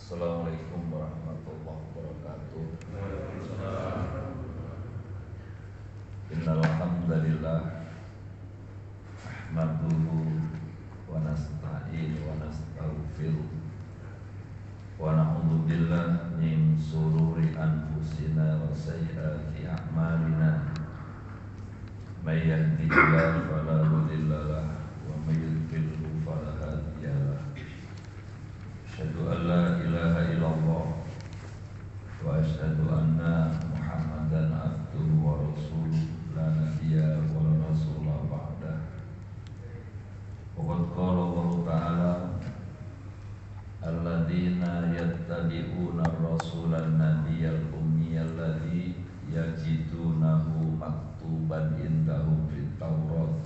Assalamualaikum warahmatullahi wabarakatuh. Innal hamdalillah nahmaduhu wa nasta'inu wa nastaghfiruh wa na'udzu billahi min shururi anfusina wa sayyiati a'malina. May yahdihillahu fala mudilla lahu wa may yudlil fala hadiya lahu. Asyhadu an la ilaha illallah wa asyhadu anna Muhammadan abduhu wa rasuluh la nabiyya wa la rasula ba'dah. Wa qala Allah ta'ala alladzina yattabi'una ar-rasulan nabiyyal ummiyal ladzi yajidunahu maktuban indahum fit Taurat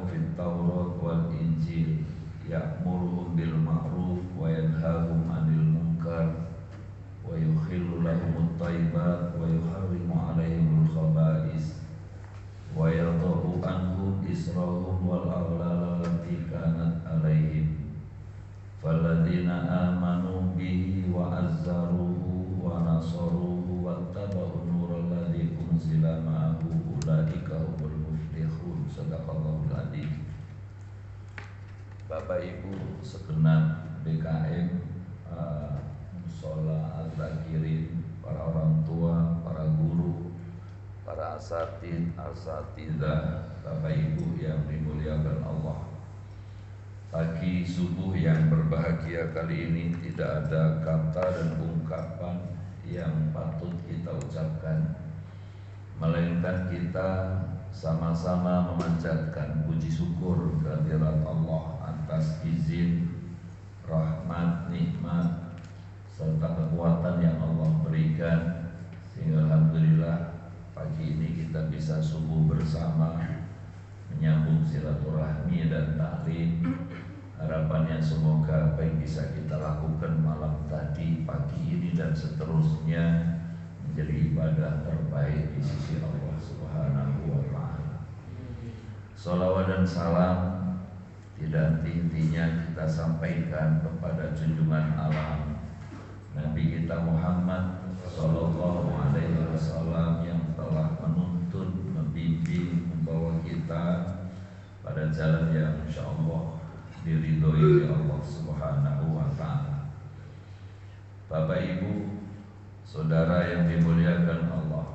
fit Taurat wal Injil ya'muruhum bil ma'ruf wa yanhahum 'anil munkar wa yuhillu lahumut thayyibat wa yuharrimu 'alaihimul khaba'is wa yadh'u anhum israhum wal aghlal allati kanat 'alaihim falladzina amanu bihi wa azzaruhu wa nasaruhu wattaba'u nural ladzi unzila ma'ahu ulaika humul muflihun. Shadaqallahul adzim. Bapak Ibu segenap BKM, Mushola Al-Zakirin, para orang tua, para guru, para asatidzah, Bapak Ibu yang dimuliakan Allah. Pagi subuh yang berbahagia kali ini tidak ada kata dan ungkapan yang patut kita ucapkan, melainkan kita sama-sama memanjatkan puji syukur kehadirat Allah atas izin, rahmat, nikmat, serta kekuatan yang Allah berikan, sehingga alhamdulillah pagi ini kita bisa subuh bersama, menyambung silaturahmi dan taklim. Harapannya semoga apa yang bisa kita lakukan malam tadi, pagi ini dan seterusnya menjadi ibadah terbaik di sisi Allah Subhanahu wa ta'ala. Shalawat dan salam tidak henti-hentinya kita sampaikan kepada junjungan alam Nabi kita Muhammad sallallahu alaihi wasallam yang telah menuntun, membimbing, membawa kita pada jalan yang insyaallah diridhoi oleh Allah Subhanahu wa ta'ala. Bapak Ibu, saudara yang dimuliakan Allah,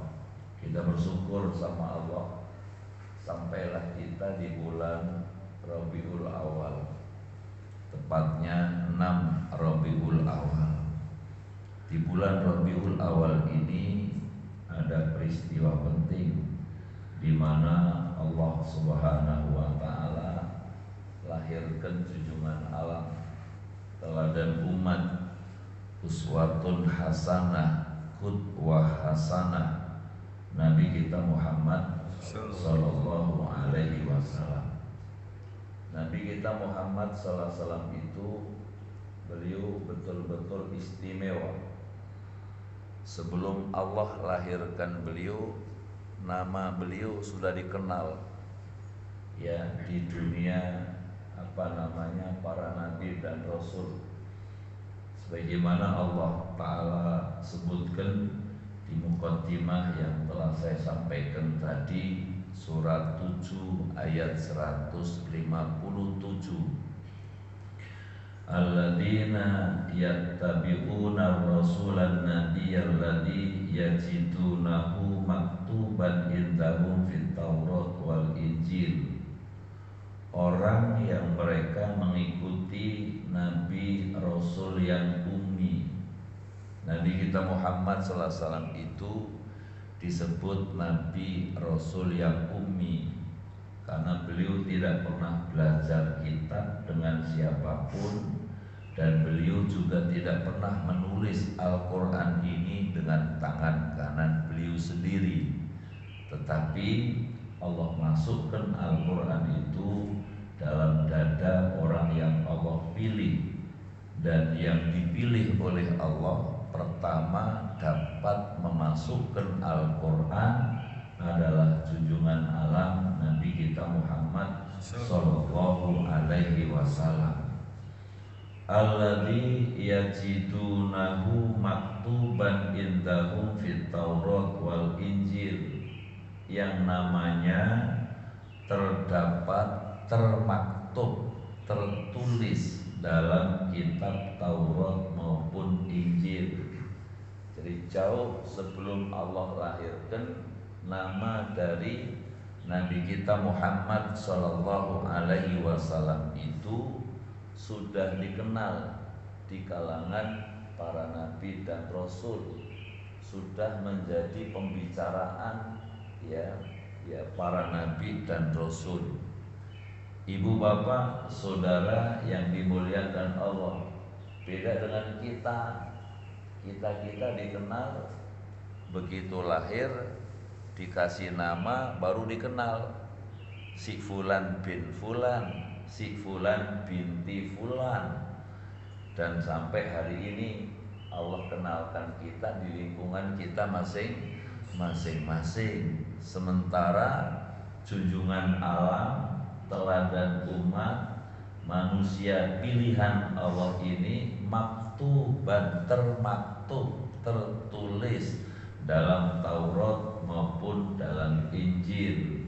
kita bersyukur sama Allah sampailah kita di bulan Rabiul Awal, tepatnya 6 Rabiul Awal. Di bulan Rabiul Awal ini ada peristiwa penting di mana Allah Subhanahu wa ta'ala lahirkan junjungan alam, teladan umat, uswatun hasanah, qudwah hasanah, Nabi kita Muhammad sallallahu alaihi wasallam. Nabi kita Muhammad sallallahu alaihi wasallam itu beliau betul-betul istimewa. Sebelum Allah lahirkan beliau, nama beliau sudah dikenal ya di dunia para nabi dan rasul, sebagaimana Allah Ta'ala sebutkan di muqaddimah yang telah saya sampaikan tadi, surat 7 ayat 157. Alladzina yattabi'una rasulan nabiyyal ladzi yajidunahu maktuban indahum fit Taurat wal Injil. Orang yang mereka mengikuti Nabi Rasul yang ummi. Nabi kita Muhammad sallallahu alaihi wasallam itu disebut Nabi Rasul yang ummi karena beliau tidak pernah belajar kitab dengan siapapun, dan beliau juga tidak pernah menulis Al-Quran ini dengan tangan kanan beliau sendiri. Tetapi Allah masukkan Al-Quran itu dalam dada orang yang Allah pilih, dan yang dipilih oleh Allah pertama dapat memasukkan Al-Quran adalah junjungan alam Nabi kita Muhammad sallallahu alaihi wasallam. alladzi yajidunahu maktuban indahum fit Taurat wal Injil, yang namanya terdapat termaktub, tertulis dalam kitab Taurat maupun Injil. Jadi jauh sebelum Allah lahirkan, nama dari Nabi kita Muhammad Sallallahu Alaihi Wasallam itu sudah dikenal di kalangan para nabi dan rasul, sudah menjadi pembicaraan ya para nabi dan rasul. Ibu bapak saudara yang dimuliakan Allah, beda dengan kita dikenal begitu lahir, dikasih nama baru dikenal, si fulan bin fulan, si fulan binti fulan. Dan sampai hari ini Allah kenalkan kita di lingkungan kita masing-masing. Sementara junjungan alam, teladan umat, manusia pilihan Allah ini maktuban, termaktub, tertulis dalam Taurat maupun dalam Injil.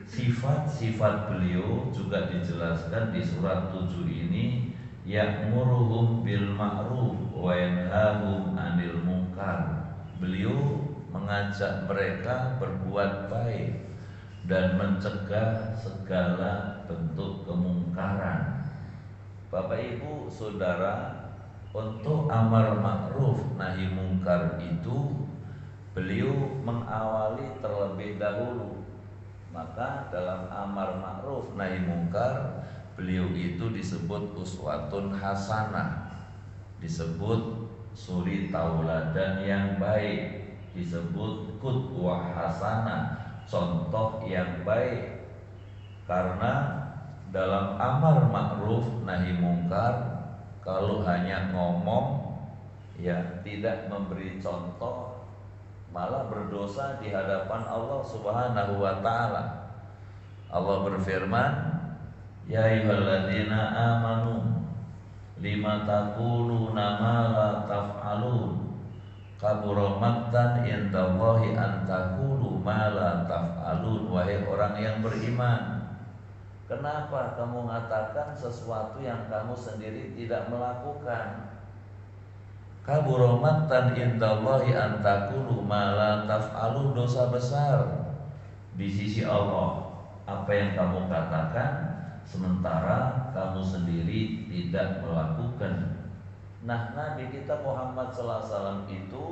Sifat-sifat beliau juga dijelaskan di surat 7 ini, ya'muruhum bil ma'ruf wa yanhahum 'anil munkar. Beliau mengajak mereka berbuat baik dan mencegah segala bentuk kemungkaran. Bapak Ibu Saudara, untuk amar ma'ruf nahi mungkar itu beliau mengawali terlebih dahulu. Maka dalam amar ma'ruf nahi mungkar beliau itu disebut uswatun hasanah, disebut suri tauladan yang baik, disebut qudwah hasanah, contoh yang baik. Karena dalam amar ma'ruf nahi mungkar, kalau hanya ngomong ya tidak memberi contoh, malah berdosa di hadapan Allah Subhanahu wa taala. Allah berfirman, ya ayyuhalladzina amanu lima taquluna ma la taf'alun kabura maqtan indallahi an taqulu ma la taf'alun. Wahai orang yang beriman, kenapa kamu mengatakan sesuatu yang kamu sendiri tidak melakukan? Kabura maqtan indallahi an taqulu ma la taf'alun, dosa besar di sisi Allah apa yang kamu katakan sementara kamu sendiri tidak melakukan. Nah, Nabi kita Muhammad sallallahu alaihi wasallam itu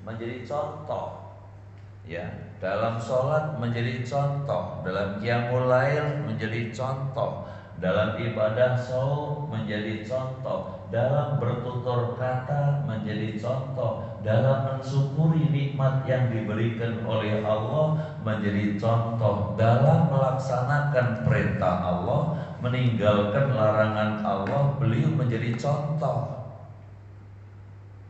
menjadi contoh ya, dalam sholat menjadi contoh, dalam qiyamul lail menjadi contoh, dalam ibadah shaum menjadi contoh, dalam bertutur kata menjadi contoh, dalam mensyukuri nikmat yang diberikan oleh Allah menjadi contoh, dalam melaksanakan perintah Allah, meninggalkan larangan Allah, beliau menjadi contoh.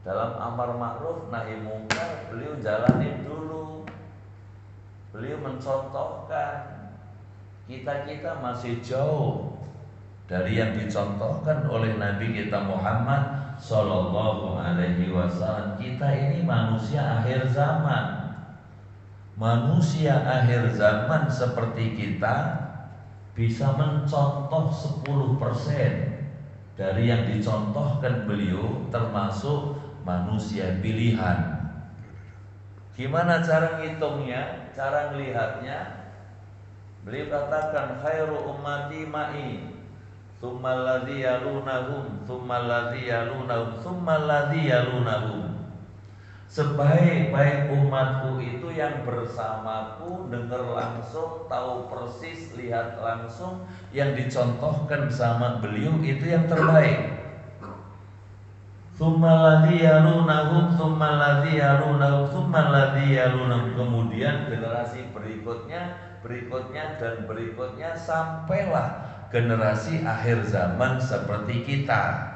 Dalam amar ma'ruf nahi mungkar beliau jalanin dulu, beliau mencontohkan. Kita masih jauh dari yang dicontohkan oleh Nabi kita Muhammad Sallallahu Alaihi Wasallam. Kita ini manusia akhir zaman. Manusia akhir zaman seperti kita bisa mencontoh 10% dari yang dicontohkan beliau, termasuk manusia pilihan. Gimana cara ngitungnya, cara melihatnya? Beliau katakan khairu ummati ma'i, tsummal ladzi yalunahum, tsummal ladzi yalunahum, tsummal ladzi yalunahum. Sebaik-baik umatku itu yang bersamaku, dengar langsung, tahu persis, lihat langsung, yang dicontohkan sama beliau itu yang terbaik. Tsummal ladzi yalunahum, tsummal ladzi yalunahum, tsummal ladzi yalunahum. Kemudian generasi berikutnya dan berikutnya, sampailah generasi akhir zaman seperti kita.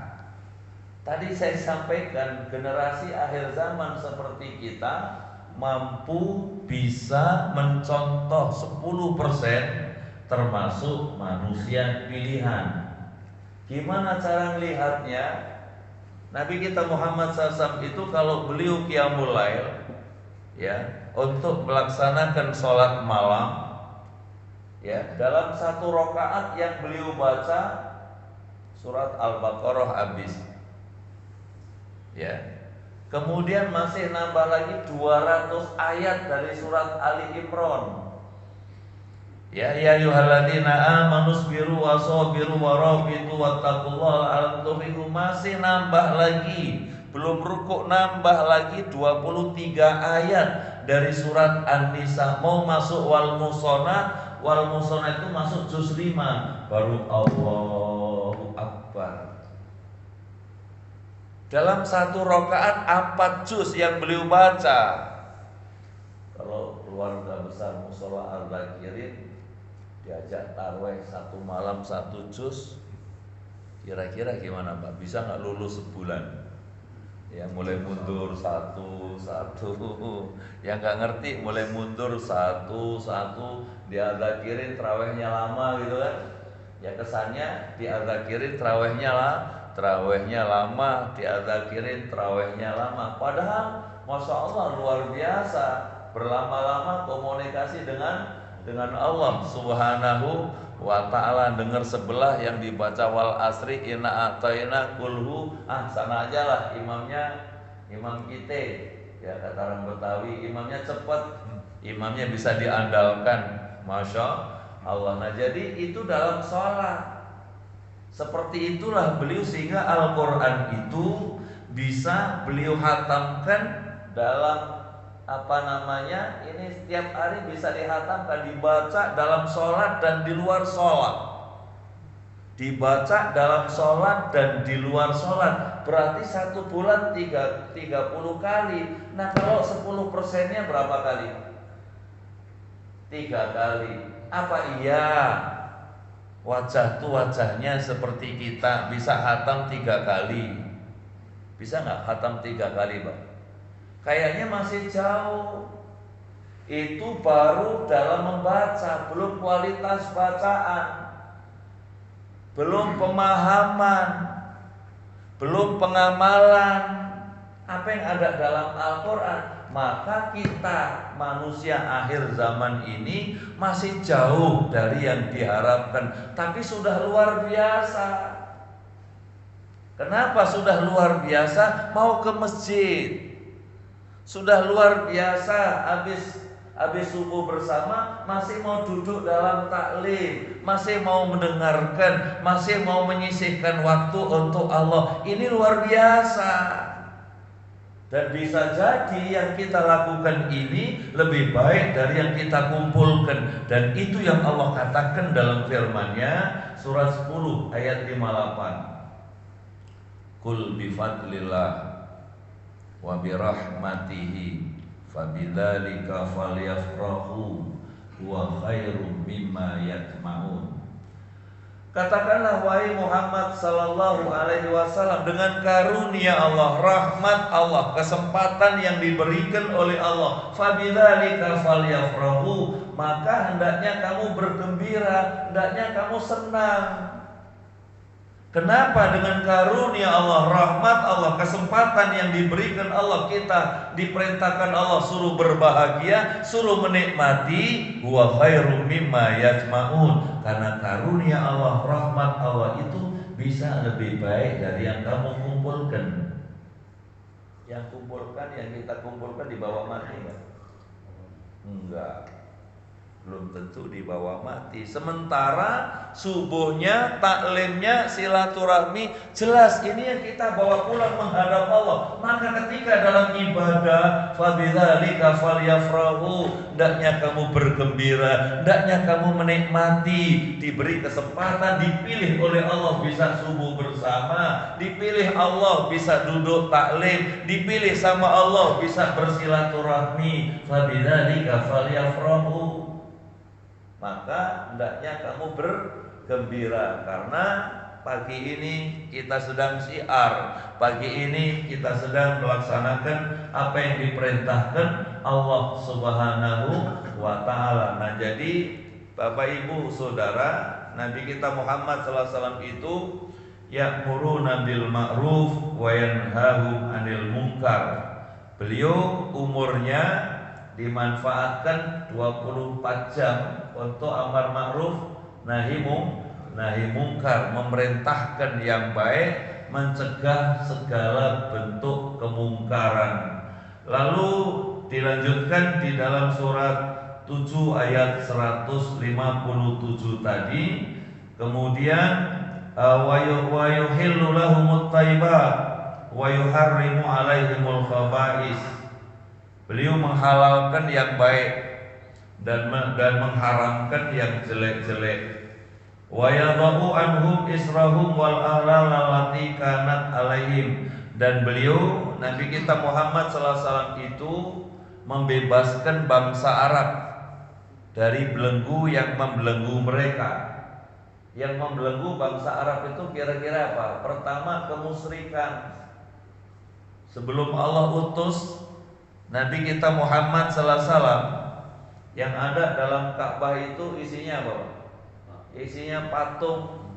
Tadi saya sampaikan generasi akhir zaman seperti kita mampu bisa mencontoh 10%, termasuk manusia pilihan. Gimana cara melihatnya? Nabi kita Muhammad SAW itu kalau beliau qiyamul lail, ya, untuk melaksanakan sholat malam, ya, dalam satu rakaat yang beliau baca surat Al-Baqarah habis, ya. Kemudian masih nambah lagi 200 ayat dari surat Ali Imran. Ya ayyuhalladzina amanu sabiru wasabiru warabitu wattaqullaha la'allakum tuflihun, masih nambah lagi, belum rukuk nambah lagi 23 ayat dari surat An-Nisa, mau masuk wal musona itu masuk juz 5 baru Allahu Akbar. Dalam satu rakaat 4 juz yang beliau baca. Kalau keluarga besar Musola Al-Zakirin diajak tarawih satu malam 1 juz, kira-kira gimana Pak? Bisa nggak lulus sebulan? Ya mulai mundur satu, yang nggak ngerti mulai mundur satu, dia Al-Zakirin tarawihnya lama gitu kan? Ya kesannya di Al-Zakirin tarawihnya lama, di Al-Zakirin tarawihnya lama. Padahal Masya Allah luar biasa, berlama-lama komunikasi dengan Allah Subhanahu wa ta'ala. Dengar sebelah yang dibaca wal asri inna a'tayna kulhu, sana aja lah imam kita, ya kata orang Betawi, imamnya cepat, imamnya bisa diandalkan, Masya Allah. Nah jadi itu dalam sholat seperti itulah beliau, sehingga Al-Quran itu bisa beliau hatamkan dalam ini setiap hari bisa dihatamkan, dibaca dalam sholat dan di luar sholat, dibaca dalam sholat dan di luar sholat. Berarti 1 bulan 30 kali. Nah kalau 10%-nya berapa kali? 3 kali. Apa iya wajah tuh wajahnya seperti kita bisa hatam 3 kali? Bisa nggak hatam 3 kali Pak? Kayaknya masih jauh. Itu baru dalam membaca, belum kualitas bacaan, belum pemahaman, belum pengamalan apa yang ada dalam Al-Quran. Maka kita manusia akhir zaman ini masih jauh dari yang diharapkan, tapi sudah luar biasa. Kenapa sudah luar biasa? Mau ke masjid sudah luar biasa, habis subuh bersama masih mau duduk dalam taklim, masih mau mendengarkan, masih mau menyisihkan waktu untuk Allah. Ini luar biasa. Dan bisa jadi yang kita lakukan ini lebih baik dari yang kita kumpulkan. Dan itu yang Allah katakan dalam firman-Nya surat 10 ayat 58. Qul bifadlillah wa birahmatihi fabidzalika falyafrahu huwa khairum mimma yatma'un. Katakanlah wahai Muhammad sallallahu alaihi wasallam, dengan karunia Allah, rahmat Allah, kesempatan yang diberikan oleh Allah, fabidzalika falyafrahu, maka hendaknya kamu bergembira, hendaknya kamu senang. Kenapa? Dengan karunia Allah, rahmat Allah, kesempatan yang diberikan Allah, kita diperintahkan Allah suruh berbahagia, suruh menikmati. Huwa khairum mimma yajma'un. Karena karunia Allah, rahmat Allah itu bisa lebih baik dari yang kamu kumpulkan. Yang kita kumpulkan dibawa mati enggak? Enggak. Belum tentu dibawa mati. Sementara subuhnya, taklimnya, silaturahmi, jelas ini yang kita bawa pulang menghadap Allah. Maka ketika dalam ibadah, fabidzalika falyafrahu, hendaknya kamu bergembira, hendaknya kamu menikmati, diberi kesempatan, dipilih oleh Allah bisa subuh bersama, dipilih Allah bisa duduk taklim, dipilih sama Allah bisa bersilaturahmi, fabidzalika falyafrahu. Maka hendaknya kamu bergembira, karena pagi ini kita sedang syiar, pagi ini kita sedang melaksanakan apa yang diperintahkan Allah Subhanahu wa ta'ala. Nah jadi Bapak Ibu Saudara, Nabi kita Muhammad SAW itu ya'muruna bil ma'ruf wa yanhahum 'anil munkar. Beliau umurnya dimanfaatkan 24 jam untuk amar ma'ruf nahi munkar, memerintahkan yang baik, mencegah segala bentuk kemungkaran. Lalu dilanjutkan di dalam surat 7 ayat 157 tadi, kemudian wa yuhillu lahumut thayyibat wa yuharrimu 'alaihimul khaba'is. Beliau menghalalkan yang baik dan mengharamkan yang jelek-jelek. Wa yadha'u anhum israhum wal aghlal allati kanat 'alaihim. Dan beliau Nabi kita Muhammad sallallahu alaihi wasallam itu membebaskan bangsa Arab dari belenggu yang membelenggu mereka. Yang membelenggu bangsa Arab itu kira-kira apa? Pertama, kemusyrikan. Sebelum Allah utus Nabi kita Muhammad sallallahu alaihi wasallam, yang ada dalam Ka'bah itu isinya apa? Isinya patung.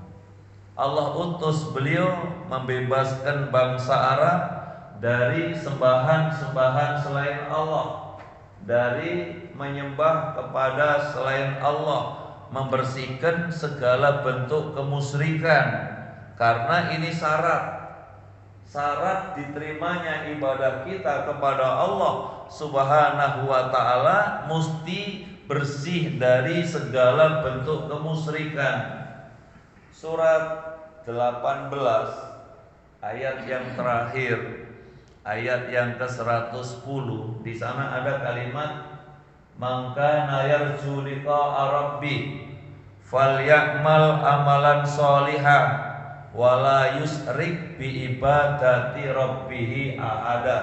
Allah utus beliau membebaskan bangsa Arab dari sembahan-sembahan selain Allah, dari menyembah kepada selain Allah, membersihkan segala bentuk kemusyrikan. Karena ini syarat diterimanya ibadah kita kepada Allah Subhanahu wa ta'ala mesti bersih dari segala bentuk kemusyrikan. Surat 18 ayat yang terakhir, ayat yang ke-110, di sana ada kalimat man kana yarju liqa'a rabbih falya'mal amalan sholihan wala yusrik bi ibadati rabbih ahada.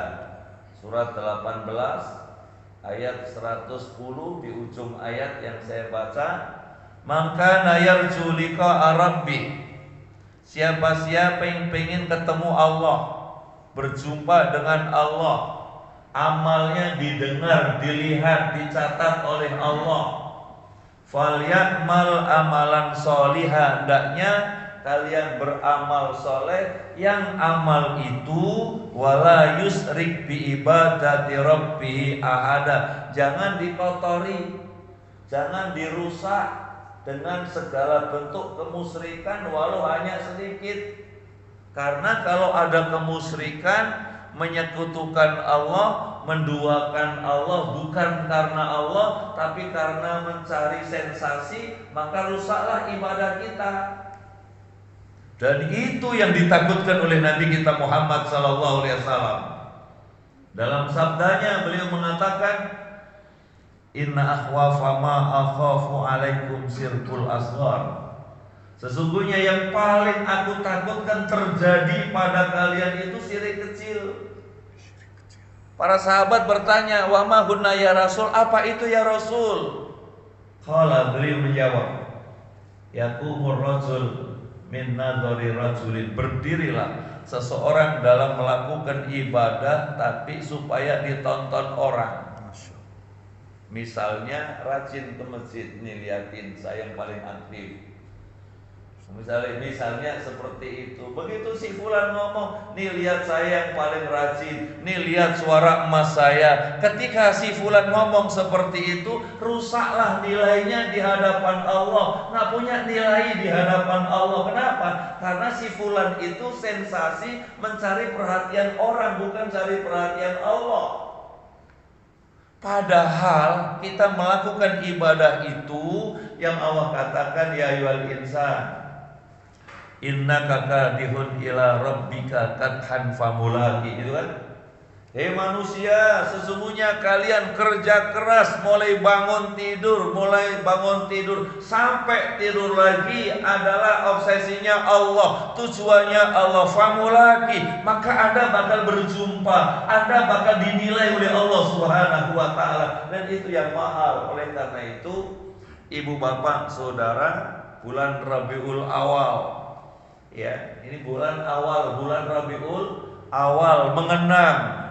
Surat 18 ayat 110 di ujung ayat yang saya baca, maka yarju liqa'a rabbih, siapa-siapa yang pengen ketemu Allah, berjumpa dengan Allah, amalnya didengar, dilihat, dicatat oleh Allah, falya'mal amalan sholihan, hendaknya kalian beramal soleh yang amal itu wala yusrik bi ibadati rabbih ahada, jangan dikotori, jangan dirusak dengan segala bentuk kemusyrikan walau hanya sedikit. Karena kalau ada kemusyrikan, menyekutukan Allah, menduakan Allah bukan karena Allah tapi karena mencari sensasi, maka rusaklah ibadah kita. Dan itu yang ditakutkan oleh Nabi kita Muhammad sallallahu alaihi wasallam. Dalam sabdanya beliau mengatakan, inna akhwafa ma akhafu alaikum sirkul asghar. Sesungguhnya yang paling aku takutkan terjadi pada kalian itu syirik kecil. Para sahabat bertanya, wa ma hunna ya Rasul, apa itu ya Rasul? Qala, beliau menjawab, yaqumur rajul min nadhari rajulin, berdirilah seseorang dalam melakukan ibadah tapi supaya ditonton orang. Misalnya rajin ke masjid, nih liatin saya yang paling aktif. Misalnya seperti itu. Begitu si fulan ngomong, nih lihat saya yang paling rajin, nih lihat suara emas saya. Ketika si fulan ngomong seperti itu, rusaklah nilainya di hadapan Allah. Nggak punya nilai di hadapan Allah. Kenapa? Karena si fulan itu sensasi mencari perhatian orang, bukan cari perhatian Allah. Padahal kita melakukan ibadah itu yang Allah katakan, ya ayyuhal insan innaka kadihun ila rabbika kadhan famulaqi, itu kan? Hei manusia, sesungguhnya kalian kerja keras mulai bangun tidur sampai tidur lagi adalah obsesinya Allah, tujuannya Allah, famulaqi, maka Anda bakal berjumpa, Anda bakal dinilai oleh Allah Subhanahu wa taala, dan itu yang mahal. Oleh karena itu, ibu bapak saudara, bulan Rabiul Awal, ya, ini bulan awal, bulan Rabiul Awal, mengenang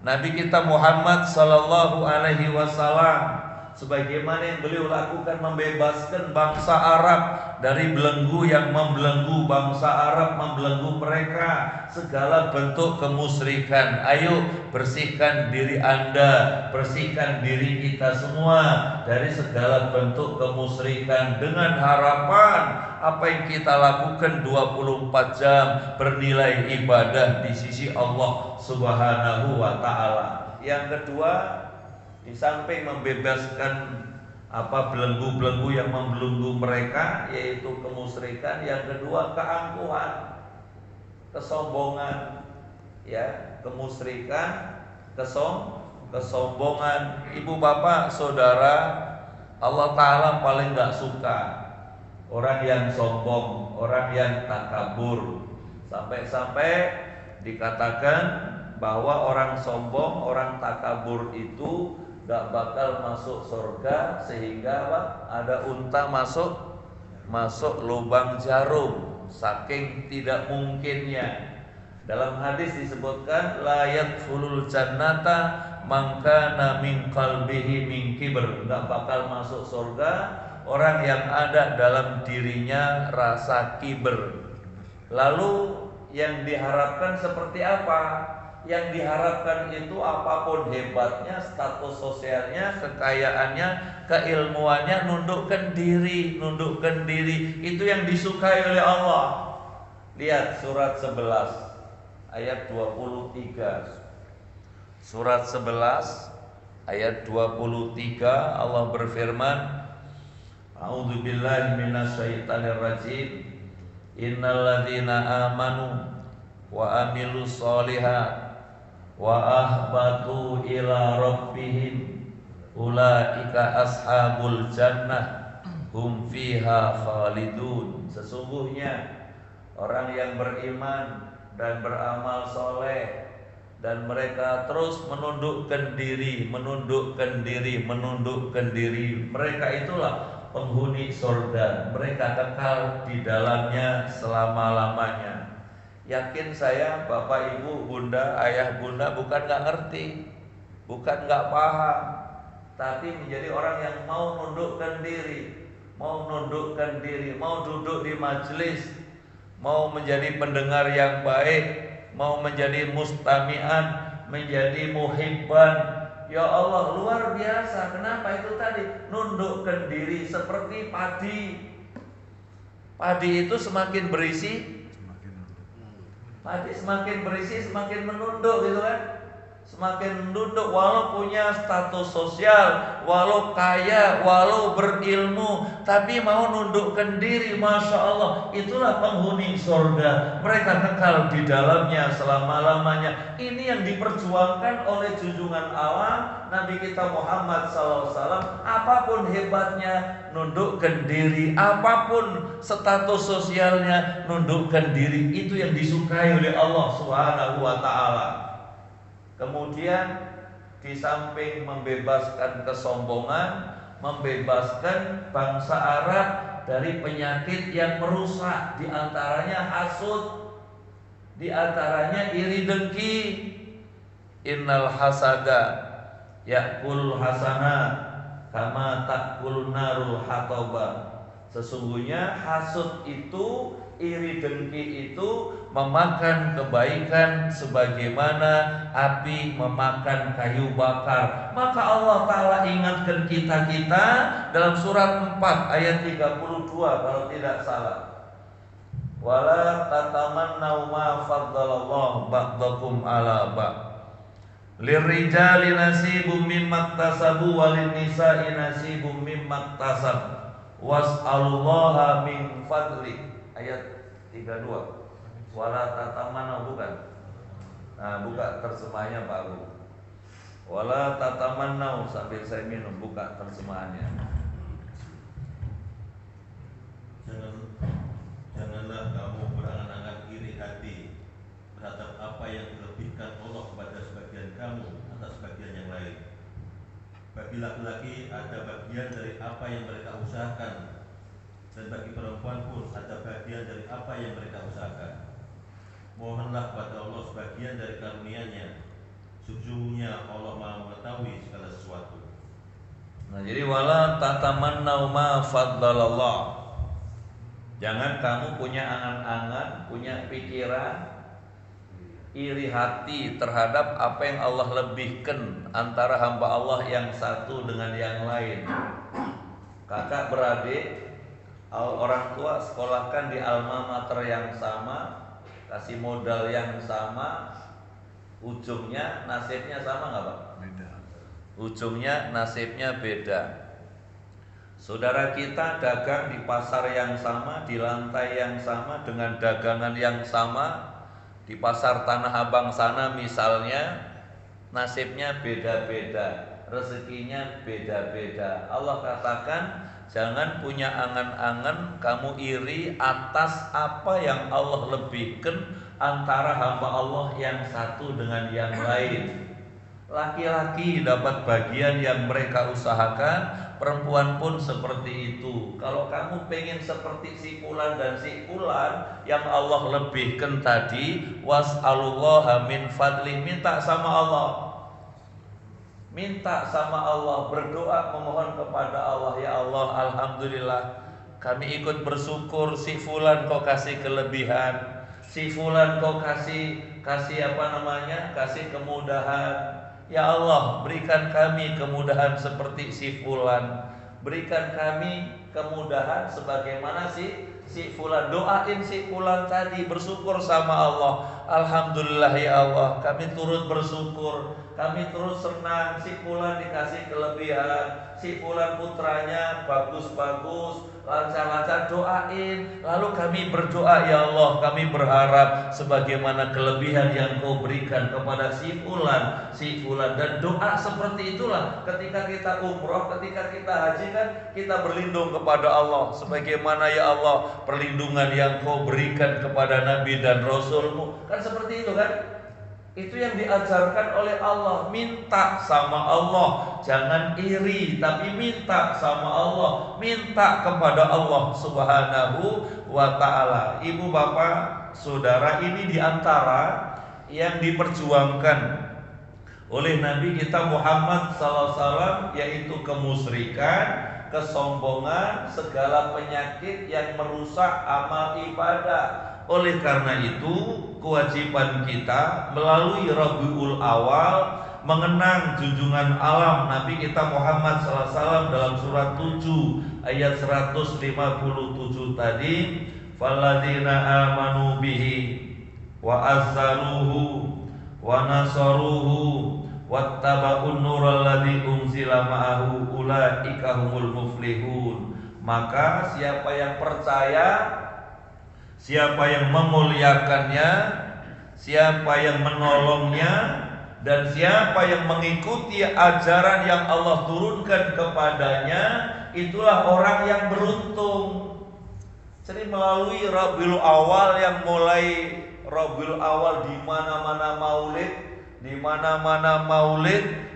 Nabi kita Muhammad sallallahu alaihi wasallam, sebagaimana yang beliau lakukan membebaskan bangsa Arab dari belenggu yang membelenggu bangsa Arab, membelenggu mereka, segala bentuk kemusyrikan. Ayo bersihkan diri Anda, bersihkan diri kita semua dari segala bentuk kemusyrikan dengan harapan apa yang kita lakukan 24 jam bernilai ibadah di sisi Allah Subhanahu wa taala. Yang kedua, di samping membebaskan belenggu-belenggu yang membelenggu mereka, yaitu kemusyrikan, yang kedua keangkuhan, kesombongan, ya, kemusyrikan, kesombongan. Ibu bapak saudara, Allah Ta'ala paling gak suka orang yang sombong, orang yang takabur. Sampai-sampai dikatakan bahwa orang sombong, orang takabur itu gak bakal masuk surga, sehingga ada unta masuk lubang jarum, saking tidak mungkinnya. Dalam hadis disebutkan la yadkhulul jannata man kana min qalbihi min kibr, gak bakal masuk surga orang yang ada dalam dirinya rasa kiber. Lalu yang diharapkan seperti apa? Yang diharapkan itu apapun hebatnya, status sosialnya, kekayaannya, keilmuannya, nundukkan diri. Itu yang disukai oleh Allah. Lihat surat 11 ayat 23. Surat 11 ayat 23, Allah berfirman, A'udzubillahi minasyaitonirrajim. Innalladzina amanu wa amilus sholihat wa ahbatu ila rabbihim ulaika ashabul jannah hum fiha khalidun. Sesungguhnya orang yang beriman dan beramal soleh dan mereka terus menundukkan diri, mereka itulah penghuni surga, mereka kekal di dalamnya selama-lamanya. Yakin saya bapak ibu bunda ayah bunda bukan gak ngerti, bukan gak paham, tapi menjadi orang yang mau nundukkan diri, mau duduk di majelis, mau menjadi pendengar yang baik, mau menjadi mustami'an, menjadi muhibban. Ya Allah, luar biasa. Kenapa? Itu tadi nundukkan diri seperti padi. Padi itu semakin berisi, padi semakin berisi semakin menunduk gitu kan. Semakin menunduk, walau punya status sosial, walau kaya, walau berilmu, tapi mau nundukkan diri, Masya Allah, itulah penghuni surga. Mereka kekal di dalamnya selama-lamanya. Ini yang diperjuangkan oleh junjungan alam Nabi kita Muhammad SAW. Apapun hebatnya, nundukkan diri. Apapun status sosialnya, nundukkan diri. Itu yang disukai oleh Allah Subhanahu wa ta'ala. Kemudian di samping membebaskan kesombongan, membebaskan bangsa Arab dari penyakit yang merusak, di antaranya hasud, di antaranya iri dengki. Innal hasada yakul hasanat kama takul narul hataba. Sesungguhnya hasud itu, iri dengki itu memakan kebaikan sebagaimana api memakan kayu bakar. Maka Allah Ta'ala ingatkan kita dalam surat 4 ayat 32 kalau tidak salah. Wala tatamannau ma faddalallahu ba'dakum ala ba'd. Lirrijali nasibum mimma iktasabu walin nisa'i nasibum mimma iktasab. Was'alullaha min fadli. Ayat 32. Wala tatamannau, bukan? Nah, buka terjemahnya Pak Abu. Wala tatamannau, sambil saya minum, buka terjemahannya. Janganlah kamu berangan-angan iri hati terhadap apa yang dilebihkan Allah kepada sebagian kamu atas sebagian yang lain. Bagi laki-laki ada bagian dari apa yang mereka usahakan, dan bagi perempuan pun ada bagian dari apa yang mereka usahakan. Mohonlah kepada Allah sebagian dari karunia-Nya. Sesungguhnya Allah Maha mengetahui segala sesuatu. Nah, jadi wala tatamannau ma faddalallah. Jangan kamu punya angan-angan, punya pikiran iri hati terhadap apa yang Allah lebihkan antara hamba Allah yang satu dengan yang lain. Kakak beradik, orang tua sekolahkan di alma mater yang sama, kasih modal yang sama, ujungnya nasibnya sama nggak Pak? Beda. Ujungnya nasibnya beda. Saudara kita dagang di pasar yang sama, di lantai yang sama, dengan dagangan yang sama, di pasar Tanah Abang sana misalnya, nasibnya beda-beda, rezekinya beda-beda. Allah katakan, jangan punya angan-angan kamu iri atas apa yang Allah lebihkan antara hamba Allah yang satu dengan yang lain. Laki-laki dapat bagian yang mereka usahakan, perempuan pun seperti itu. Kalau kamu pengen seperti si fulan dan si fulan yang Allah lebihkan tadi, was'alullaha min fadlih, minta sama Allah. Minta sama Allah, berdoa memohon kepada Allah, ya Allah, alhamdulillah kami ikut bersyukur, si fulan kau kasih kelebihan, si fulan kau kasih kasih kemudahan. Ya Allah, berikan kami kemudahan seperti si fulan, berikan kami kemudahan sebagaimana si fulan. Doain si fulan tadi, bersyukur sama Allah. Alhamdulillah ya Allah, kami turut bersyukur, kami turut senang. Si fulan dikasih kelebihan, si fulan putranya bagus-bagus, lancar-lancar, doain. Lalu kami berdoa, ya Allah, kami berharap sebagaimana kelebihan yang kau berikan kepada si fulan. Dan doa seperti itulah ketika kita umroh, ketika kita haji kan kita berlindung kepada Allah. Sebagaimana ya Allah perlindungan yang kau berikan kepada Nabi dan Rasulmu. Kan seperti itu kan. Itu yang diajarkan oleh Allah. Minta sama Allah, jangan iri, tapi minta sama Allah, minta kepada Allah Subhanahu wa ta'ala. Ibu bapak saudara, ini diantara yang diperjuangkan oleh Nabi kita Muhammad SAW, yaitu kemusyrikan, kesombongan, segala penyakit yang merusak amal ibadah. Oleh karena itu, kewajiban kita melalui Rabiul Awal mengenang junjungan alam Nabi kita Muhammad SAW dalam surat 7 ayat 157 tadi, falladzina amanu bihi wa azzaruhu wa nasaruhu wattaba'un nural ladzi unzila ma'ahu ulaika humul muflihun. Maka siapa yang percaya, siapa yang memuliakannya, siapa yang menolongnya, dan siapa yang mengikuti ajaran yang Allah turunkan kepadanya, itulah orang yang beruntung. Jadi melalui Rabiul Awal, yang mulai Rabiul Awal di mana-mana maulid,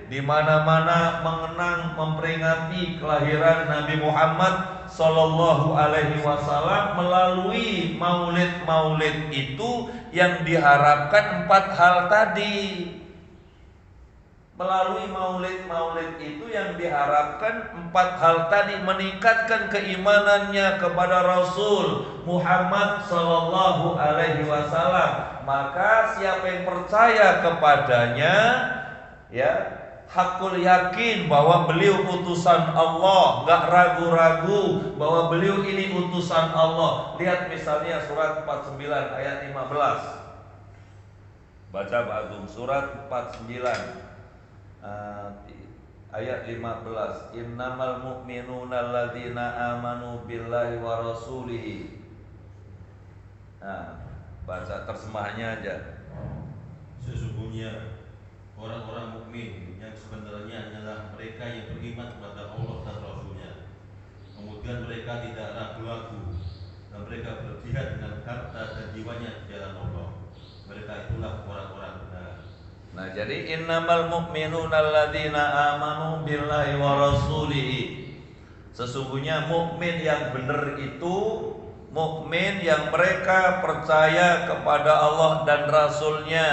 di mana-mana mengenang, memperingati kelahiran Nabi Muhammad Sallallahu Alaihi Wasallam. Melalui maulid itu yang diharapkan 4 hal tadi. Melalui maulid itu yang diharapkan 4 hal tadi, meningkatkan keimanannya kepada Rasul Muhammad Sallallahu Alaihi Wasallam. Maka siapa yang percaya kepadanya, ya, hakul yakin bahwa beliau utusan Allah, gak ragu-ragu bahwa beliau ini utusan Allah. Lihat misalnya surat 49 ayat 15. Baca Pak Agung, surat 49 ayat 15. Innamal mu'minuna alladzina amanu billahi wa rasulihi. Nah, baca terjemahnya aja. Sesungguhnya orang-orang mukmin yang sebenarnya adalah mereka yang beriman kepada Allah dan Rasulnya. Kemudian mereka tidak ragu-ragu dan mereka berjihad dengan harta dan jiwanya di jalan Allah. Mereka itulah orang-orang benar. Nah, jadi innamal mu'minuna alladzina amanu billahi wa rasulihi. Sesungguhnya mukmin yang benar itu mukmin yang mereka percaya kepada Allah dan Rasulnya.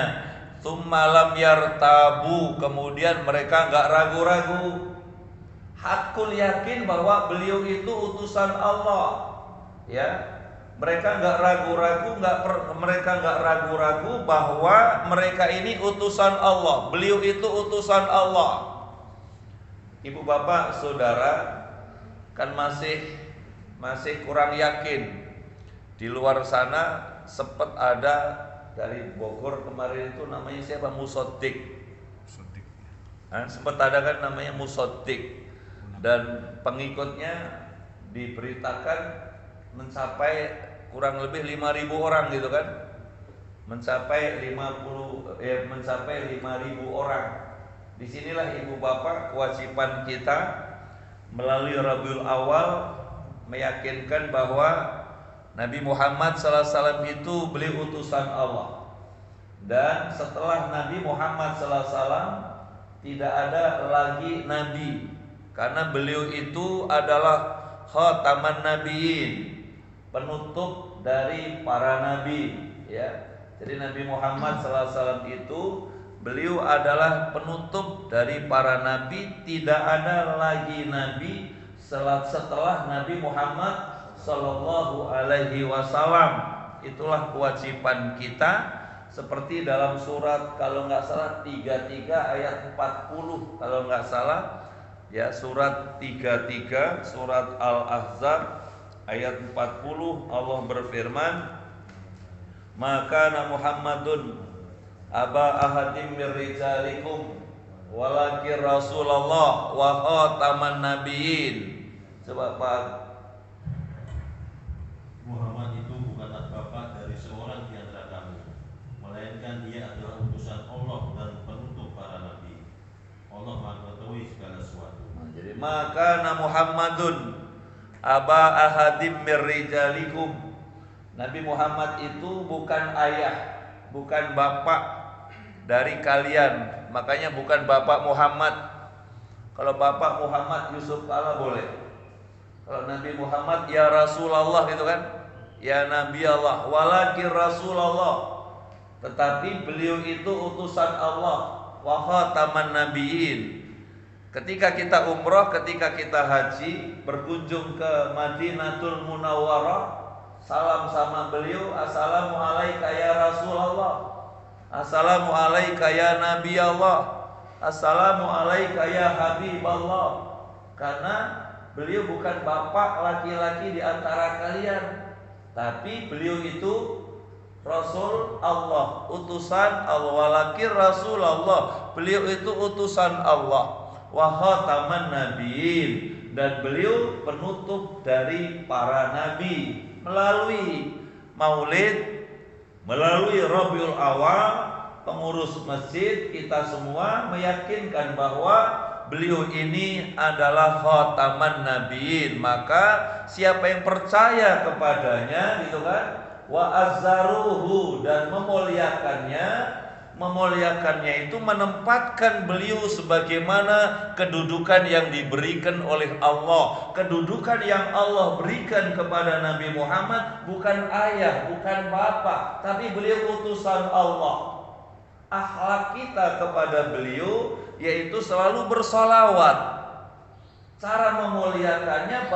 Tsumma lam yartabu, kemudian mereka enggak ragu-ragu. hakul yakin bahwa beliau itu utusan Allah. Ya, mereka nggak ragu-ragu bahwa mereka ini utusan Allah. Beliau itu utusan Allah. Ibu bapak saudara kan masih kurang yakin. Di luar sana sempat ada dari Bogor kemarin itu namanya siapa? Musodik. Sempat ada kan namanya Musodik, dan pengikutnya diberitakan mencapai kurang lebih 5.000 orang gitu kan. Mencapai 5.000 orang. Disinilah ibu bapak kewajiban kita melalui Rabiul Awal meyakinkan bahwa Nabi Muhammad SAW itu beliau utusan Allah. Dan setelah Nabi Muhammad SAW tidak ada lagi nabi, karena beliau itu adalah khataman nabiyyin, penutup dari para nabi, ya. Jadi Nabi Muhammad SAW itu beliau adalah penutup dari para nabi. Tidak ada lagi nabi setelah Nabi Muhammad Sallallahu Alaihi Wasallam. Itulah kewajiban kita. Seperti dalam surat kalau nggak salah 33 ayat 40 kalau nggak salah, ya, surat 33 surat Al-Ahzab ayat 40 Allah berfirman, maka Muhammadun aba ahadim mir rijalikum walakin Rasulullah wa khataman nabiyyin. Coba Pak. Muhammad itu bukanlah bapak dari seorang di antara kamu, melainkan dia adalah utusan Allah dan penutup para nabi. Allah Maha mengetahui segala sesuatu. Jadi maka Muhammadun aba ahadim mir rijalikum. Nabi Muhammad itu bukan ayah, bukan bapak dari kalian. Makanya bukan bapak Muhammad. Kalau bapak Muhammad Yusuf Kala boleh. Kalau Nabi Muhammad ya Rasulullah gitu kan, ya Nabi Allah, walakin Rasulullah. Tetapi beliau itu utusan Allah, wa khataman nabiyyin. Ketika kita umroh, ketika kita haji, berkunjung ke Madinatul Munawwarah, salam sama beliau, assalamu alayka ya Rasulullah, assalamu alayka ya Nabi Allah, assalamu alayka ya Habib Allah. Karena beliau bukan bapak laki-laki di antara kalian, tapi beliau itu Rasul Allah, utusan Allah. Walakin Rasulullah, beliau itu utusan Allah. Wa khataman nabiyyin, dan beliau penutup dari para nabi. Melalui Maulid, melalui Rabiul Awal, pengurus masjid kita semua meyakinkan bahwa beliau ini adalah khataman nabiyyin. Maka siapa yang percaya kepadanya gitu kan, wa azzaruhu, dan memuliakannya itu menempatkan beliau sebagaimana kedudukan yang diberikan oleh Allah. Kedudukan yang Allah berikan kepada Nabi Muhammad bukan ayah, bukan bapak, tapi beliau utusan Allah. Akhlak kita kepada beliau yaitu selalu bersolawat. Cara memuliakannya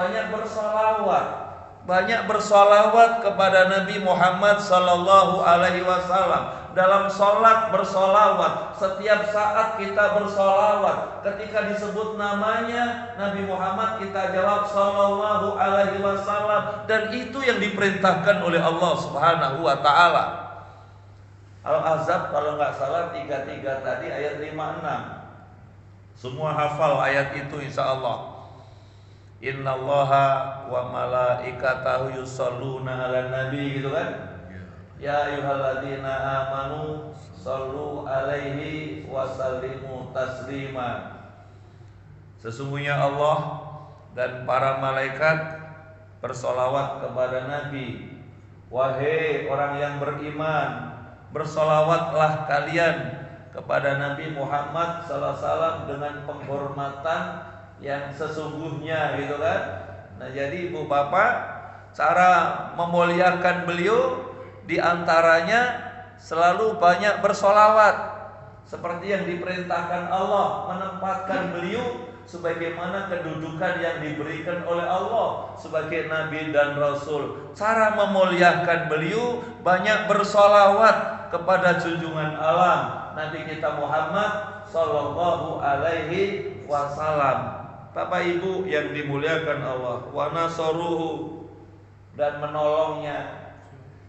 banyak bersolawat kepada Nabi Muhammad Sallallahu Alaihi Wasallam. Dalam sholat bersolawat, setiap saat kita bersolawat. Ketika disebut namanya Nabi Muhammad, kita jawab Sallallahu Alaihi Wasallam. Dan itu yang diperintahkan oleh Allah Subhanahu Wa Taala. Al-Ahzab kalau nggak salah 33 tadi ayat 56. Semua hafal ayat itu insya Allah. Innallaha wa malaikatahu yusholluna ala nabi gitu kan. Ya ayyuhalladzina amanu shollu alaihi wa sallimu taslima. Sesungguhnya Allah dan para malaikat bersolawat kepada Nabi. Wahai orang yang beriman, bersolawatlah kalian kepada Nabi Muhammad sallallahu alaihi wasallam dengan penghormatan yang sesungguhnya gitu kan. Nah, jadi ibu bapak, cara memuliakan beliau diantaranya selalu banyak bersolawat, seperti yang diperintahkan Allah, menempatkan beliau sebagaimana kedudukan yang diberikan oleh Allah sebagai Nabi dan Rasul. Cara memuliakan beliau banyak bersolawat kepada junjungan alam Nabi kita Muhammad Sallallahu Alaihi Wasallam. Bapak Ibu yang dimuliakan Allah, wa nasaruhu, dan menolongnya.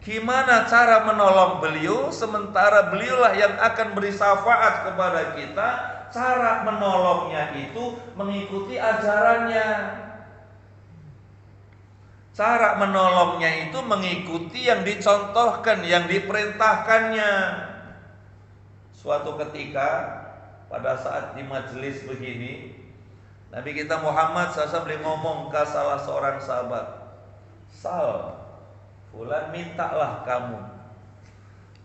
Gimana cara menolong beliau sementara beliaulah yang akan beri syafaat kepada kita? Cara menolongnya itu mengikuti ajarannya. Cara menolongnya itu mengikuti yang dicontohkan, yang diperintahkannya. Suatu ketika pada saat di majelis begini, Nabi kita Muhammad SAW ngomong ke salah seorang sahabat, "Sal, fulan mintalah kamu."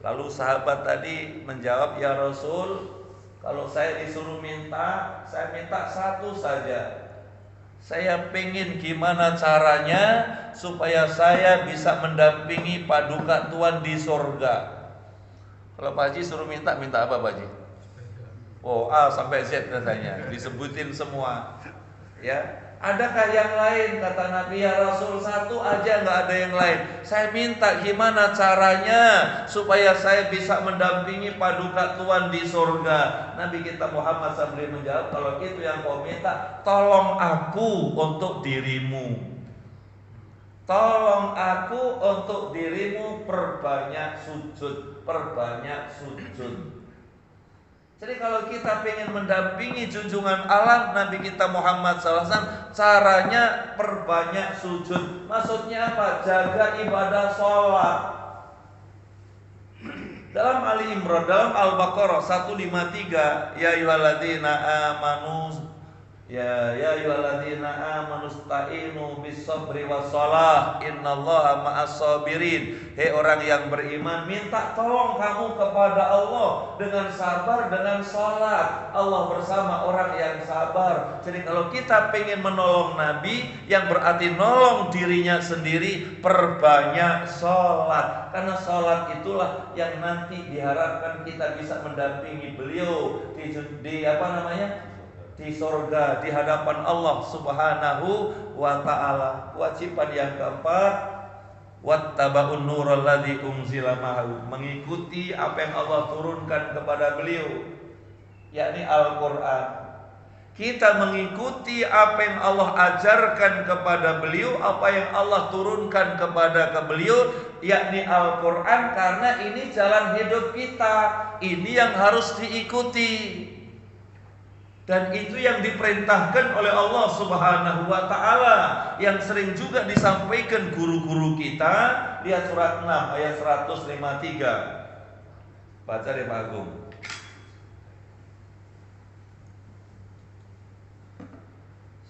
Lalu sahabat tadi menjawab, "Ya Rasul, kalau saya disuruh minta, saya minta satu saja. Saya pengen gimana caranya supaya saya bisa mendampingi paduka Tuhan di surga." Kalau Pak Haji suruh minta apa Pak Haji? Oh, A sampai Z katanya, disebutin semua. Ya, adakah yang lain? Kata Nabi, "Ya Rasul, satu aja, nggak ada yang lain. Saya minta gimana caranya supaya saya bisa mendampingi paduka Tuhan di surga." Nabi kita Muhammad SAW menjawab, "Kalau itu yang kau minta, tolong aku untuk dirimu. Tolong aku untuk dirimu, perbanyak sujud, perbanyak sujud." Jadi kalau kita pengen mendampingi junjungan alam Nabi kita Muhammad SAW, caranya perbanyak sujud. Maksudnya apa? Jaga ibadah sholat. Dalam Ali Imran, dalam Al-Baqarah 153, ya ayyuhalladzina amanu, ya ayyuhalladzina amanu sta'inu bis-sabri was-shalah innallaha ma'as-sabirin. Hei orang yang beriman, minta tolong kamu kepada Allah dengan sabar, dengan sholat. Allah bersama orang yang sabar. Jadi kalau kita pengen menolong Nabi, yang berarti nolong dirinya sendiri, perbanyak sholat. Karena sholat itulah yang nanti diharapkan kita bisa mendampingi beliau di surga, di hadapan Allah Subhanahu wa ta'ala. Kewajiban yang keempat, wattaba'un nural ladzi unzila ma'ahu, mengikuti apa yang Allah turunkan kepada beliau, yakni Al-Qur'an. Kita mengikuti apa yang Allah ajarkan kepada beliau, apa yang Allah turunkan kepada beliau, yakni Al-Qur'an, karena ini jalan hidup kita, ini yang harus diikuti. Dan itu yang diperintahkan oleh Allah Subhanahu wa ta'ala, yang sering juga disampaikan guru-guru kita. Lihat surat 6 ayat 153. Baca deh Pak Agung.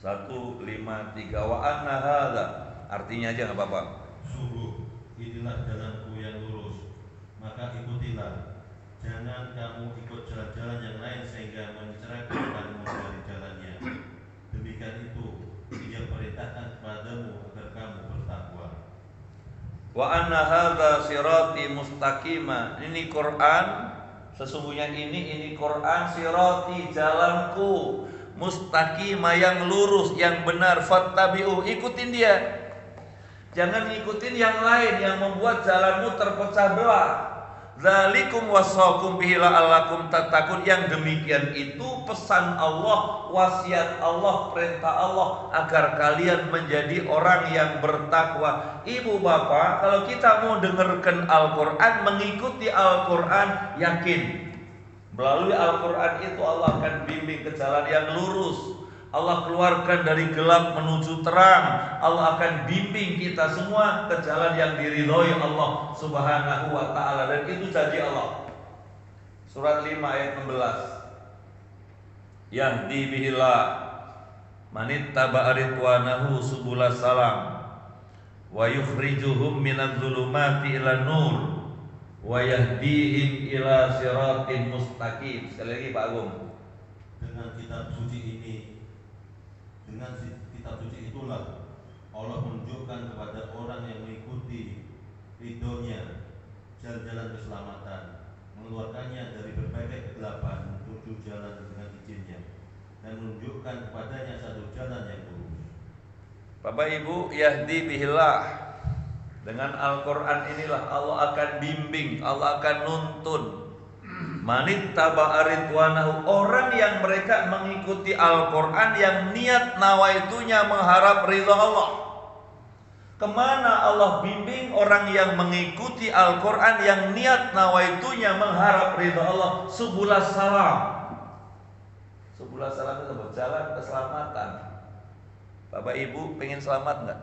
153. Wa anna hadza, artinya aja enggak apa-apa. Sungguh inilah jalanku yang lurus, maka ikutilah. Jangan kamu ikut jalan-jalan yang lain sehingga mencerahkan kamu dari jalannya. Demikian itu Dia perintahkan kepadamu agar kamu bertakwa. Wa anna hadza sirati mustaqima. Ini Quran, sesungguhnya ini Quran, sirati, jalanku, mustaqima, yang lurus, yang benar, fattabi'u, ikutin dia. Jangan ngikutin yang lain yang membuat jalanmu terpecah belah. Dzalikum wasaqum bihi la'allakum tattaqun. Yang demikian itu pesan Allah, wasiat Allah, perintah Allah agar kalian menjadi orang yang bertakwa. Ibu bapak, kalau kita mau dengarkan Al-Qur'an, mengikuti Al-Qur'an, yakin melalui Al-Qur'an itu Allah akan bimbing ke jalan yang lurus. Allah keluarkan dari gelap menuju terang. Allah akan bimbing kita semua ke jalan yang diridhoi Allah Subhanahu wa ta'ala. Dan itu janji Allah. Surat 5 ayat 16. Yahdi bihillah manittaba'a ridwanahu subulas salam wa yukhrijuhum minadz zulumati ilan nur wa yahdihim ila siratin mustaqim. Sekali lagi Pak Agung. Dengan kitab suci ini, dengan kitab suci itulah Allah menunjukkan kepada orang yang mengikuti ridhonya jalan-jalan keselamatan, mengeluarkannya dari berbagai kegelapan menuju jalan dengan izinnya, dan menunjukkan kepadanya satu jalan yang lurus. Bapak Ibu, yahdi bihillah. Dengan Al-Quran inilah Allah akan bimbing, Allah akan nuntun. Manittaba'a ridwanahu, orang yang mereka mengikuti Al-Quran yang niat nawaitunya mengharap ridha Allah. Kemana Allah bimbing orang yang mengikuti Al-Quran yang niat nawaitunya mengharap ridha Allah? Subulas salam. Subulas salam itu berjalan keselamatan. Bapak Ibu pengen selamat enggak?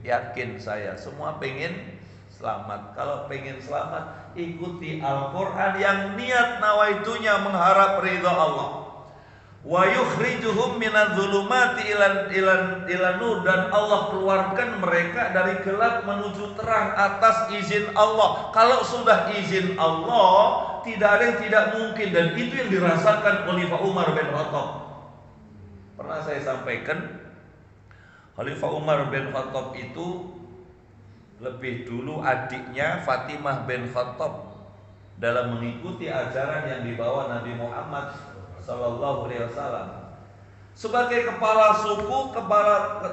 Yakin saya, semua pengen selamat. Kalau pengen selamat, ikuti Al-Quran yang niat nawaitunya mengharap ridha Allah. Wa yukhrijuhum minadh-dhulumati ila nur, dan Allah keluarkan mereka dari gelap menuju terang atas izin Allah. Kalau sudah izin Allah, tidak ada yang tidak mungkin, dan itu yang dirasakan Khalifah Umar bin Khattab. Pernah saya sampaikan, Khalifah Umar bin Khattab itu lebih dulu adiknya Fatimah bin Khattab dalam mengikuti ajaran yang dibawa Nabi Muhammad sallallahu alaihi wasallam. Sebagai kepala suku,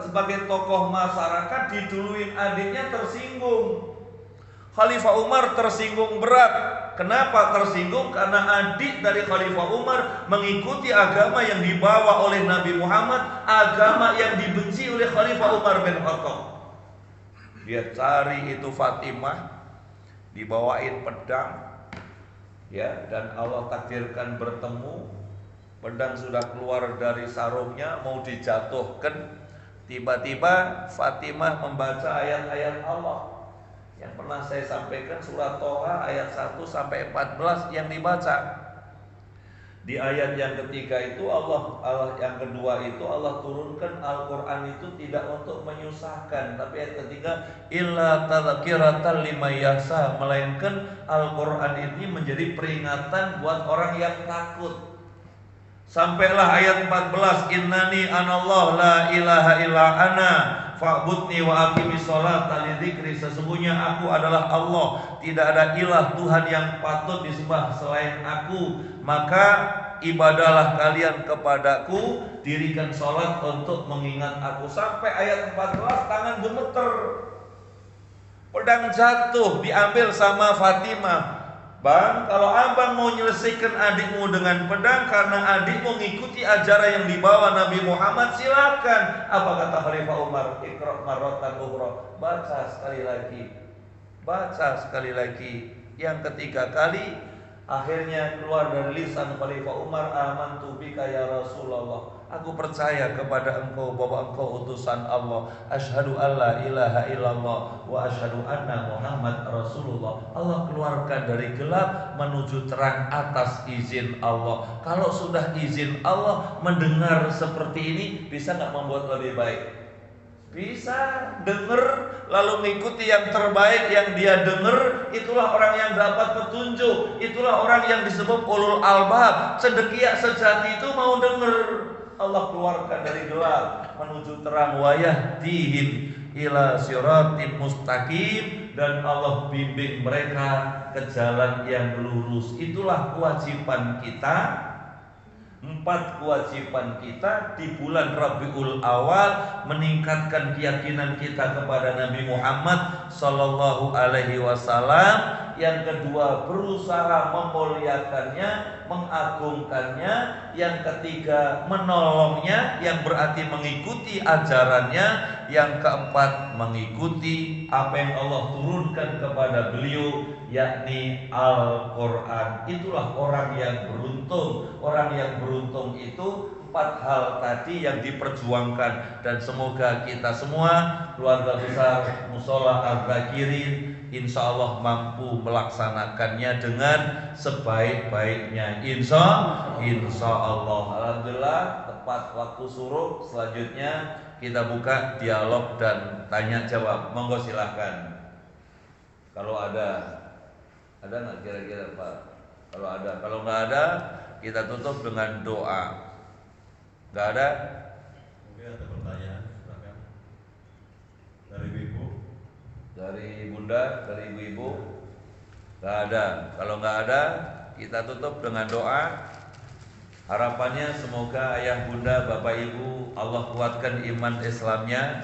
sebagai tokoh masyarakat, diduluin adiknya tersinggung. Khalifah Umar tersinggung berat. Kenapa tersinggung? Karena adik dari Khalifah Umar mengikuti agama yang dibawa oleh Nabi Muhammad, agama yang dibenci oleh Khalifah Umar bin Khattab. Dia cari itu Fatimah, dibawain pedang, ya, dan Allah takdirkan bertemu. Pedang sudah keluar dari sarungnya, mau dijatuhkan. Tiba-tiba Fatimah membaca ayat-ayat Allah yang pernah saya sampaikan, surat Toha ayat 1 sampai 14 yang dibaca. Di ayat yang ketiga itu Allah yang kedua itu Allah turunkan Al-Quran itu tidak untuk menyusahkan, tapi ayat ketiga illa tadhkiratan liman yakhsha, melainkan Al-Quran ini menjadi peringatan buat orang yang takut. Sampailah ayat 14, innani anallah la ilaha illa ana fa'budni wa aqimis sholata lidzikri, sesungguhnya aku adalah Allah, tidak ada ilah Tuhan yang patut disembah selain aku, maka ibadahlah kalian kepadaku, dirikan sholat untuk mengingat aku. Sampai ayat 14 tangan gemeter, pedang jatuh diambil sama Fatimah. Bang, kalau abang mau menyelesaikan adikmu dengan pedang karena adikmu mengikuti ajaran yang dibawa Nabi Muhammad, silakan. Apa kata Khalifah Umar? Iqra' marratan ukhra, baca sekali lagi, baca sekali lagi. Yang ketiga kali akhirnya keluar dari lisan Khalifah Umar, amantu bika ya Rasulullah, aku percaya kepada engkau bahwa engkau utusan Allah. Asyhadu alla ilaha illallah wa asyhadu anna Muhammad Rasulullah. Allah keluarkan dari gelap menuju terang atas izin Allah. Kalau sudah izin Allah, mendengar seperti ini bisa nggak membuat lebih baik? Bisa. Dengar lalu mengikuti yang terbaik yang dia dengar, itulah orang yang dapat petunjuk. Itulah orang yang disebut ulul albab. Cendekia sejati itu mau dengar. Allah keluarkan dari gelap menuju terang, wa yahdihim ila siratim mustaqim, dan Allah bimbing mereka ke jalan yang lurus. Itulah kewajiban kita. 4 kewajiban kita di bulan Rabiul Awal: meningkatkan keyakinan kita kepada Nabi Muhammad sallallahu alaihi wasallam. Yang kedua, berusaha memuliakannya, mengagungkannya. Yang ketiga, menolongnya, yang berarti mengikuti ajarannya. Yang keempat, mengikuti apa yang Allah turunkan kepada beliau, yakni Al-Quran. Itulah orang yang beruntung. Orang yang beruntung itu 4 hal tadi yang diperjuangkan, dan semoga kita semua keluarga besar Mushola Al-Zakirin insya Allah mampu melaksanakannya dengan sebaik-baiknya. Insya Allah. Alhamdulillah, tepat waktu suruh. Selanjutnya kita buka dialog dan tanya jawab. Monggo silahkan. Kalau ada nggak kira-kira Pak? Kalau nggak ada, kita tutup dengan doa. Nggak ada? Mungkin ada pertanyaan, silakan. Dari ibu, dari bunda, dari ibu-ibu? Nggak ada. Kalau nggak ada, kita tutup dengan doa. Harapannya semoga ayah bunda bapak ibu Allah kuatkan iman Islamnya,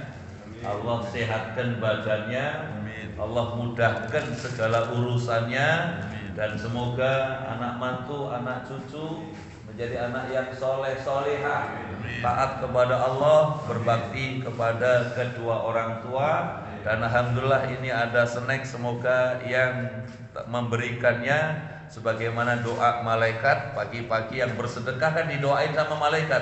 Allah sehatkan badannya, Allah mudahkan segala urusannya, dan semoga anak mantu, anak cucu menjadi anak yang soleh solehah, taat kepada Allah, berbakti kepada kedua orang tua. Dan alhamdulillah ini ada snack, semoga yang memberikannya sebagaimana doa malaikat pagi-pagi yang bersedekah kan didoain sama malaikat.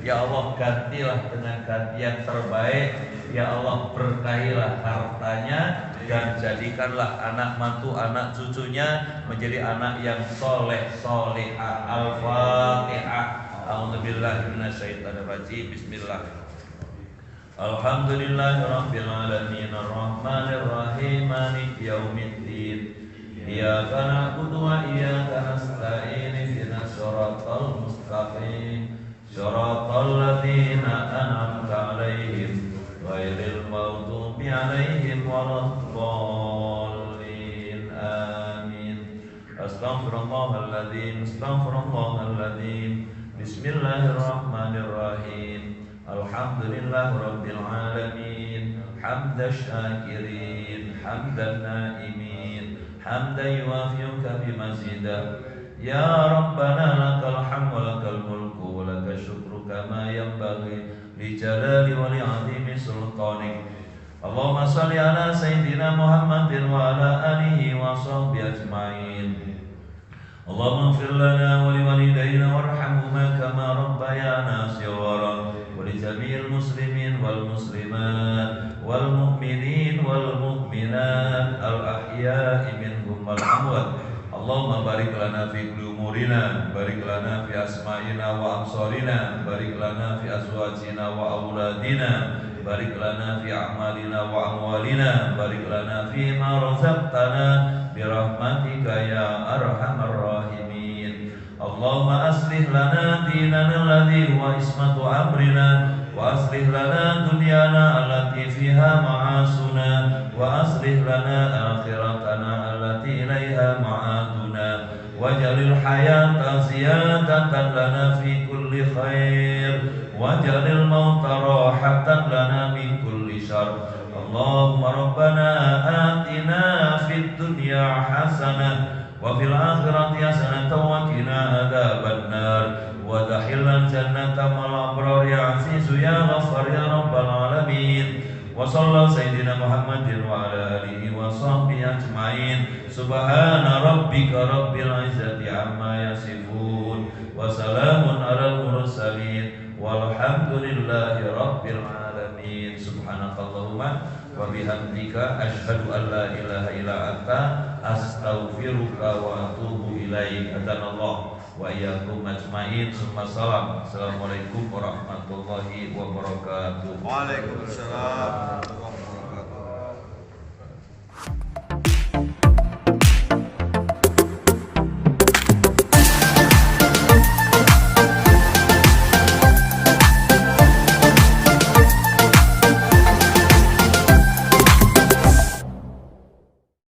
Ya Allah, gantilah dengan ganti yang terbaik. Ya Allah, berkahilah hartanya dan jadikanlah anak mantu, anak cucunya menjadi anak yang soleh solehah. Al-Fatihah. A'udzubillahi minasyaitonirrajim. Bismillah. Alhamdulillahirabbil alamin arrahmanir rahim maliki yaumiddin. Iyyaka na'budu wa iyyaka nasta'in ihdinas siratal mustaqim siratal ladzina an'amta 'alaihim ghairil maghdubi 'alaihim waladdallin. Amin. Astaghfirullahaladzim. Bismillahirrahmanirrahim. Alhamdulillahirabbil alamin hamdasy syakirin hamdan naimin hamdan yuwafiuka bimazidah. Ya Rabbana lakal hamdu wa lakal mulku wa lakal syukru kama yanbaghi li jalali wa li 'azimi sultanik. Allahumma shalli ala sayyidina Muhammadin wa ala alihi wa sahbihi ajma'in. Allahumma ighfir lana wa li walidayna warhamhuma kama rabbayana shighara wa li jami'il muslimin wal muslimat wal mu'minin wal mu'minat al ahya'i minhum wal amwat. Allahumma barik lana fi umurina, barik lana fi asma'ina wa absarina, barik lana fi azwajina wa auladina, barik lana fi a'malina wa amwalina, barik lana fi ma razaqtana birahmatika ya arhamar rahimin. Allahumma aslih lana dinana alladhi huwa ismatu amrina wa aslih lana dunyana allati fiha ma'asuna wa aslih lana akhiratana allati ilaiha ma'aduna waj'alil hayata ziyadatan lana fi kulli khair waj'alil mauta rahatan lana min kulli syarr. Allahumma rabbana atina fid dunya hasanah wa fil akhirati hasanah wa qina adzabannar wa adkhilna jannata ma'al abrar ya aziz ya ghaffar ya rabbal alamin. Wa sallallahu sayyidina Muhammadin wa ala alihi wa sahbihi ajma'in. Subhana rabbika rabbil izzati amma yasifun wa salamun alal mursalin walhamdulillahi rabbil alamin. Subhanakallahumma wa bihamdika asyhadu an la ilaha illa anta astaghfiruka wa atubu ilaik. Adanallah wa iyyakum ajmain. Summa salam. Assalamualaikum warahmatullahi wabarakatuh. Waalaikumsalam.